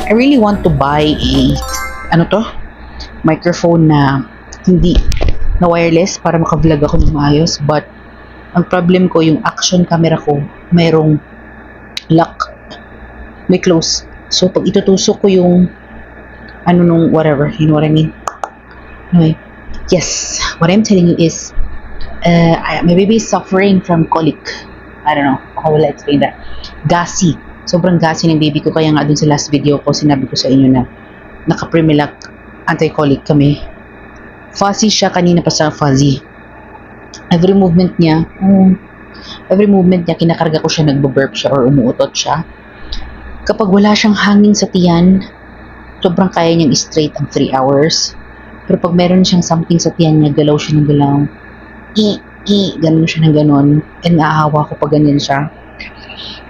I really want to buy microphone na hindi na wireless para maka-vlog ako ng maayos, but ang problem ko yung action camera ko mayroong lock, may close. So pag itutusok ko yung whatever, you know what I mean? Anyway, yes, what I'm telling you is my baby is suffering from colic. I don't know how will I explain that. Gassy. Sobrang gassy ng baby ko, kaya nga dun sa last video ko sinabi ko sa inyo na naka-Primilac anti-colic kami. Fuzzy siya, kanina pa sa fuzzy. Every movement niya kinakarga ko siya, nagbo-burp siya or umuutot siya. Kapag wala siyang hangin sa tiyan, sobrang kaya niyang straight ang 3 hours. Pero pag meron siyang something sa tiyan niya, galaw siya ng galaw. Ganun siya ng ganun. And naahawa ko pag ganyan siya.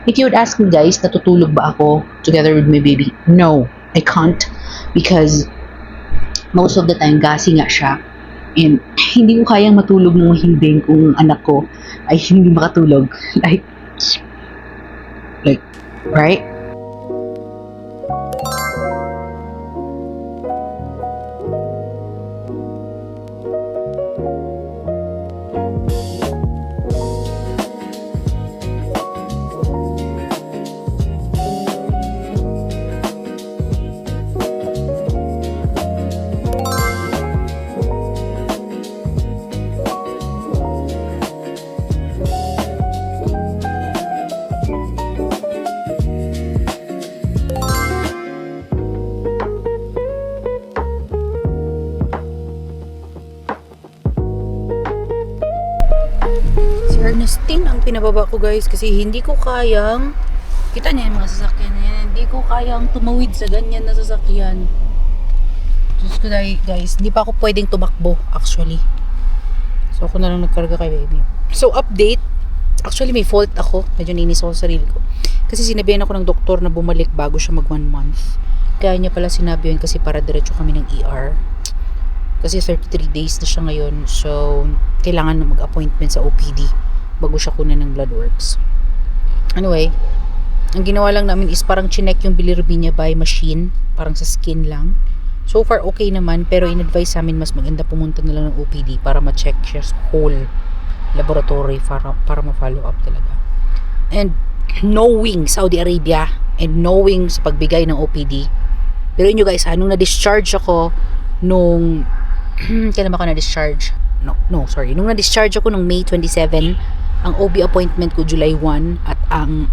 If you would ask me, guys, natutulog ba ako together with my baby? No, I can't, because most of the time gassy nga siya, and hindi ko kayang matulog ng mahinding kung anak ko ay hindi makatulog. like right? Ernestine ang pinababa ko, guys, kasi hindi ko kayang, kita niya yung mga sasakyan na yan, hindi ko kayang tumawid sa ganyan na sasakyan. Diyos ko, guys, hindi pa ako pwedeng tumakbo actually, so ako na lang nagkarga kay baby. So update, actually may fault ako, medyo nainis ako sa sarili ko kasi sinabihan ako ng doktor na bumalik bago siya mag 1 month. Kaya niya pala sinabi yun kasi para diretso kami ng ER kasi 33 days na siya ngayon, so kailangan na mag-appointment sa OPD bago siya kunan ng blood works. Anyway, ang ginawa lang namin is parang chinek yung bilirubin niya by machine, parang sa skin lang. So far okay naman, pero in-advise sa amin mas maganda pumunta na lang ng OPD para ma-check siya sa whole laboratory para ma-follow up talaga. And knowing Saudi Arabia and knowing sa pagbigay ng OPD, pero inyo guys, nung na-discharge ako nung kailan ba ako na-discharge? Nung na-discharge ako nung May 27, ang OB appointment ko July 1, at ang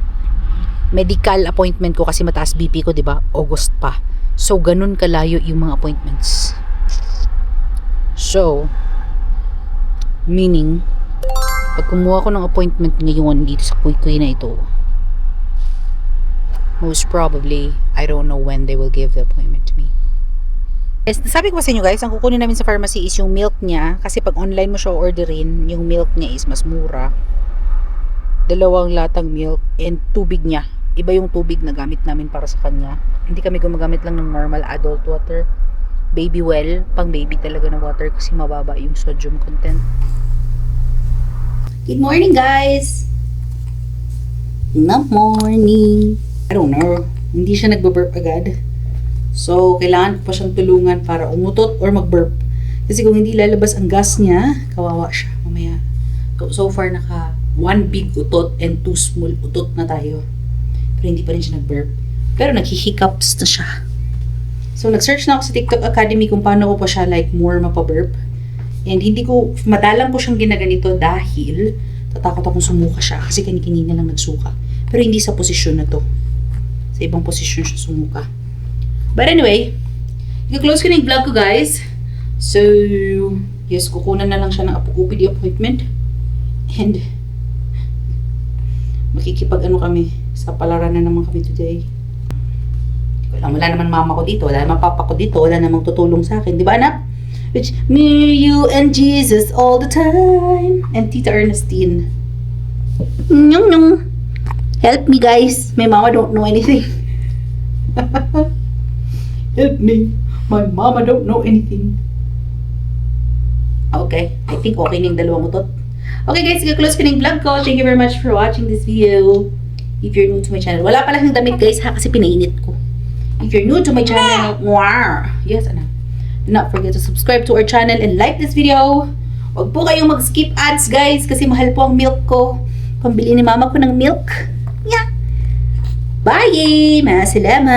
medical appointment ko kasi mataas BP ko, 'di ba? August pa. So ganun kalayo yung mga appointments. So meaning pag kumuha ko ng appointment ngayon dito sa Kuy na ito, most probably I don't know when they will give the appointment to me. Yes, sabi ko sa inyo guys, ang kukunin namin sa pharmacy is yung milk niya, kasi pag online mo siya orderin, yung milk niya is mas mura. 2 latang milk and tubig niya. Iba yung tubig na gamit namin para sa kanya. Hindi kami gumagamit lang ng normal adult water. Baby well, pang baby talaga na water kasi mababa yung sodium content. Good morning guys! Good morning! I don't know, hindi siya nagbo-burp agad. So, kailangan ko pa siyang tulungan para umutot or mag-burp. Kasi kung hindi lalabas ang gas niya, kawawa siya mamaya. So far, naka 1 big utot and 2 small utot na tayo. Pero hindi pa rin siya nag-burp. Pero nag-hiccups na siya. So, nag-search na ako sa TikTok Academy kung paano ko pa siya like more mapaburp. And hindi ko, madalang ko siyang ginaganito dahil tatakot akong sumuka siya kasi kanina lang nagsuka. Pero hindi sa posisyon na to. Sa ibang posisyon siya sumuka. But anyway, i-close ko na yung vlog ko, guys. So, yes, kukunan na lang siya ng OPD appointment. And, makikipag-ano kami. Sa palaran na naman kami today. Wala naman mama ko dito, wala naman papa ko dito, wala namang tutulong sa akin. Di ba, anak? Which, me, you, and Jesus all the time. And Tita Ernestine. Nyong, nyong. Help me, guys. My mama don't know anything. Help me. My mama don't know anything. Okay. I think okay na yung dalawang utot. Okay, guys. I-close ko na yung vlog ko. Thank you very much for watching this video. If you're new to my channel. Wala pala ng damit, guys, ha? Kasi pinainit ko. If you're new to my channel, yes, anak. Do not forget to subscribe to our channel and like this video. Huwag po kayong mag-skip ads, guys, kasi mahal po ang milk ko. Pambili ni mama ko ng milk. Yeah. Bye! Masalama!